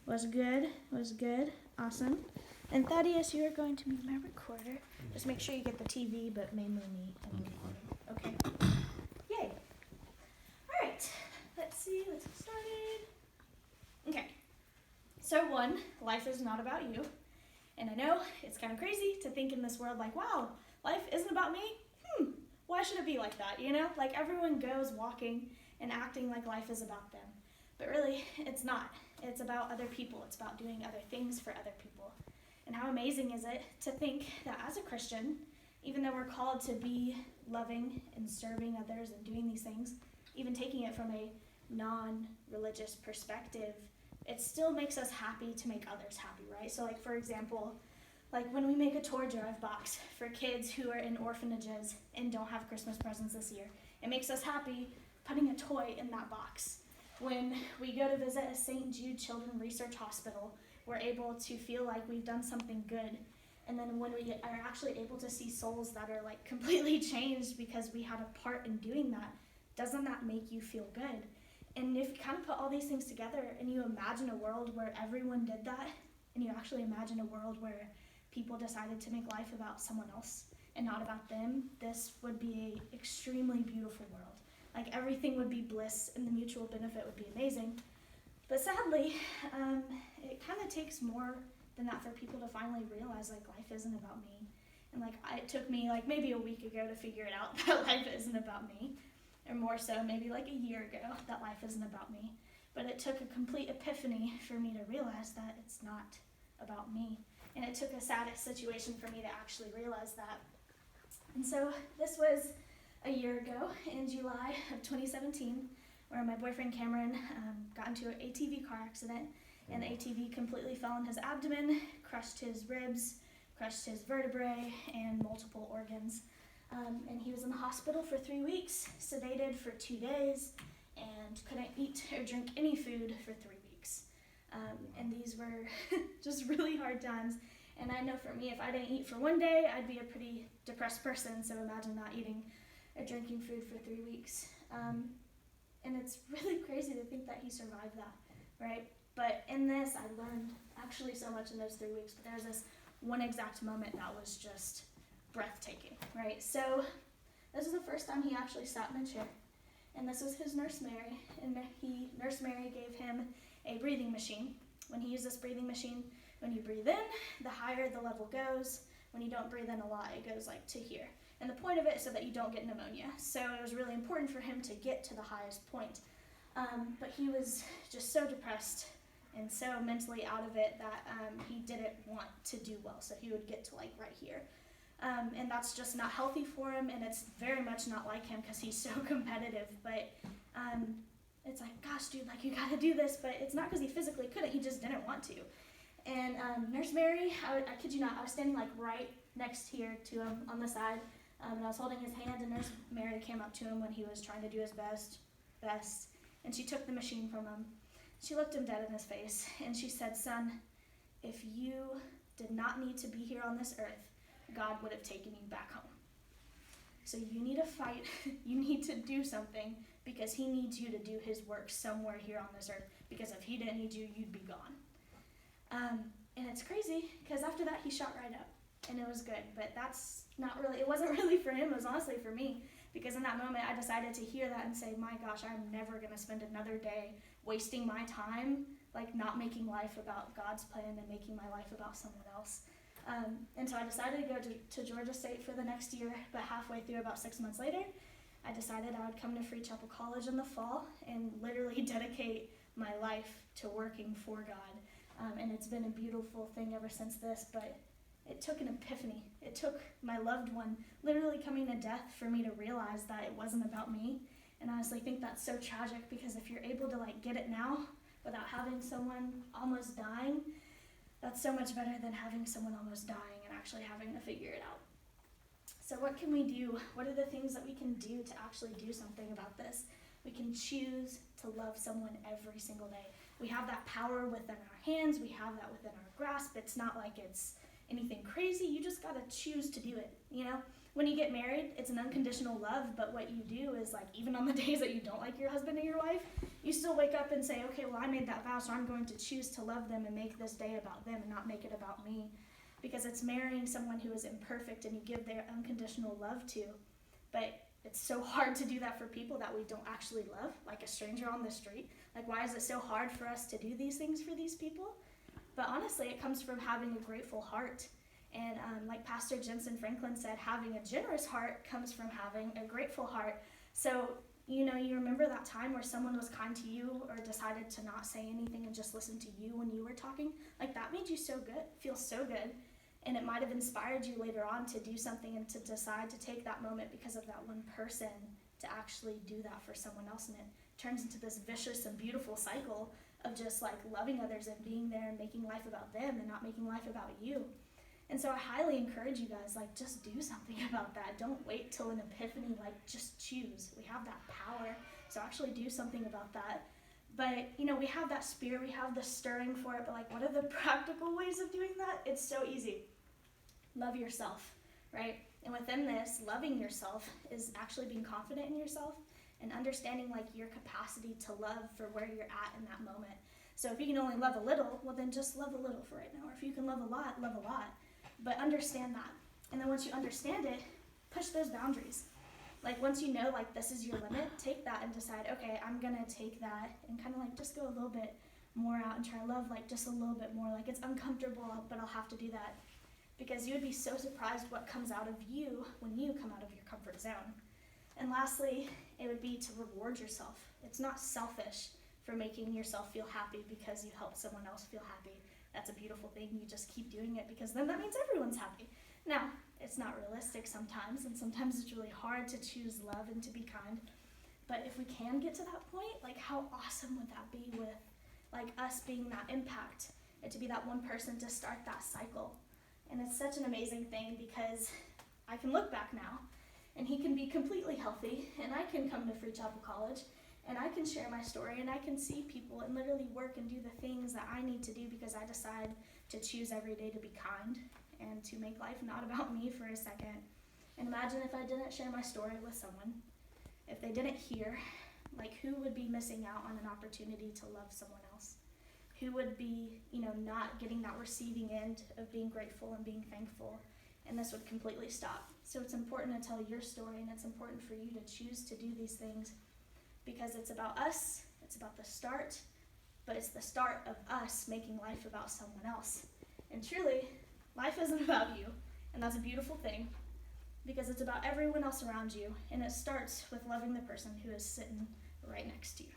Was good. Was good. Awesome. And Thaddeus, you are going to be my recorder. Just make sure you get the TV, but mainly me and the recording. Okay? Yay. All right. Let's see. Let's get started. Okay. So one, life is not about you. And I know it's kind of crazy to think in this world like, wow, life isn't about me? Why should it be like that, you know? Like everyone goes walking and acting like life is about them. But really, it's not. It's about other people. It's about doing other things for other people. And how amazing is it to think that as a Christian, even though we're called to be loving and serving others and doing these things, even taking it from a non-religious perspective, it still makes us happy to make others happy, right? So like, for example, like when we make a toy drive box for kids who are in orphanages and don't have Christmas presents this year, it makes us happy putting a toy in that box. When we go to visit a St. Jude Children's Research Hospital, we're able to feel like we've done something good. And then when we are actually able to see souls that are like completely changed because we had a part in doing that, doesn't that make you feel good? And if you kind of put all these things together and you imagine a world where everyone did that, and you actually imagine a world where people decided to make life about someone else and not about them, this would be an extremely beautiful world. Like everything would be bliss and the mutual benefit would be amazing. But sadly, it kind of takes more than that for people to finally realize like life isn't about me. And like it took me like maybe a week ago to figure it out that life isn't about me. Or more so, maybe like a year ago, that life isn't about me. But it took a complete epiphany for me to realize that it's not about me. And it took a sad situation for me to actually realize that. And so this was a year ago in July of 2017, where my boyfriend Cameron got into an ATV car accident, and the ATV completely fell on his abdomen, crushed his ribs, crushed his vertebrae, and multiple organs. And he was in the hospital for 3 weeks, sedated for 2 days, and couldn't eat or drink any food for 3 weeks. And these were just really hard times. And I know for me, if I didn't eat for 1 day, I'd be a pretty depressed person. So imagine not eating or drinking food for 3 weeks. And it's really crazy to think that he survived that, right? But in this, I learned actually so much in those 3 weeks. But there's this one exact moment that was just breathtaking, right? So this was the first time he actually sat in a chair. And this was his nurse Mary. And Nurse Mary gave him a breathing machine. When he used this breathing machine, when you breathe in, the higher the level goes. When you don't breathe in a lot, it goes like to here. And the point of it is so that you don't get pneumonia. So it was really important for him to get to the highest point. But he was just so depressed and so mentally out of it that he didn't want to do well. So he would get to like right here. And that's just not healthy for him, and it's very much not like him because he's so competitive. But it's like, gosh, dude, like you gotta do this. But it's not because he physically couldn't, he just didn't want to. And Nurse Mary, I kid you not, I was standing like right next here to him on the side, and I was holding his hand, and Nurse Mary came up to him when he was trying to do his best, and she took the machine from him. She looked him dead in his face, and she said, son, if you did not need to be here on this earth, God would have taken you back home. So you need to fight, you need to do something, because he needs you to do his work somewhere here on this earth, because if he didn't need you, you'd be gone. And it's crazy, because after that he shot right up, and it was good, but that's not really, it wasn't really for him, it was honestly for me, because in that moment I decided to hear that and say, my gosh, I'm never going to spend another day wasting my time, like not making life about God's plan and making my life about someone else. And so I decided to go to Georgia State for the next year, but halfway through, about 6 months later, I decided I would come to Free Chapel College in the fall and literally dedicate my life to working for God. And it's been a beautiful thing ever since this, but it took an epiphany. It took my loved one literally coming to death for me to realize that it wasn't about me. And I honestly think that's so tragic, because if you're able to like get it now without having someone almost dying, that's so much better than having someone almost dying and actually having to figure it out. So what can we do? What are the things that we can do to actually do something about this? We can choose to love someone every single day. We have that power within our hands. We have that within our grasp. It's not like it's anything crazy. You just got to choose to do it, you know? When you get married, it's an unconditional love, but what you do is, like, even on the days that you don't like your husband or your wife, you still wake up and say, okay, well, I made that vow, so I'm going to choose to love them and make this day about them and not make it about me. Because it's marrying someone who is imperfect and you give their unconditional love to. But it's so hard to do that for people that we don't actually love, like a stranger on the street. Like, why is it so hard for us to do these things for these people? But honestly, it comes from having a grateful heart. And like Pastor Jensen Franklin said, having a generous heart comes from having a grateful heart. So, you know, you remember that time where someone was kind to you or decided to not say anything and just listen to you when you were talking? Like, that made you so good, feel so good. And it might have inspired you later on to do something and to decide to take that moment because of that one person to actually do that for someone else. And it turns into this vicious and beautiful cycle of just like loving others and being there and making life about them and not making life about you. And so I highly encourage you guys, like, just do something about that. Don't wait till an epiphany, like, just choose. We have that power, so actually do something about that. But, you know, we have that spirit, we have the stirring for it, but, like, what are the practical ways of doing that? It's so easy. Love yourself, right? And within this, loving yourself is actually being confident in yourself and understanding, like, your capacity to love for where you're at in that moment. So if you can only love a little, well, then just love a little for right now. Or if you can love a lot, love a lot. But understand that. And then once you understand it, push those boundaries. Like, once you know, like, this is your limit, take that and decide, okay, I'm going to take that and kind of, like, just go a little bit more out and try to love, like, just a little bit more. Like, it's uncomfortable, but I'll have to do that. Because you would be so surprised what comes out of you when you come out of your comfort zone. And lastly, it would be to reward yourself. It's not selfish for making yourself feel happy because you helped someone else feel happy. That's a beautiful thing. You just keep doing it because then that means everyone's happy. Now, it's not realistic sometimes, and sometimes it's really hard to choose love and to be kind. But if we can get to that point, like, how awesome would that be with, like, us being that impact and to be that one person to start that cycle? And it's such an amazing thing because I can look back now and he can be completely healthy and I can come to Free Chapel College and I can share my story and I can see people and literally work and do the things that I need to do because I decide to choose every day to be kind and to make life not about me for a second. And imagine if I didn't share my story with someone, if they didn't hear, like, who would be missing out on an opportunity to love someone else? Who would be, you know, not getting that receiving end of being grateful and being thankful, and this would completely stop. So it's important to tell your story, and it's important for you to choose to do these things because it's about us, it's about the start, but it's the start of us making life about someone else. And truly, life isn't about you, and that's a beautiful thing because it's about everyone else around you, and it starts with loving the person who is sitting right next to you.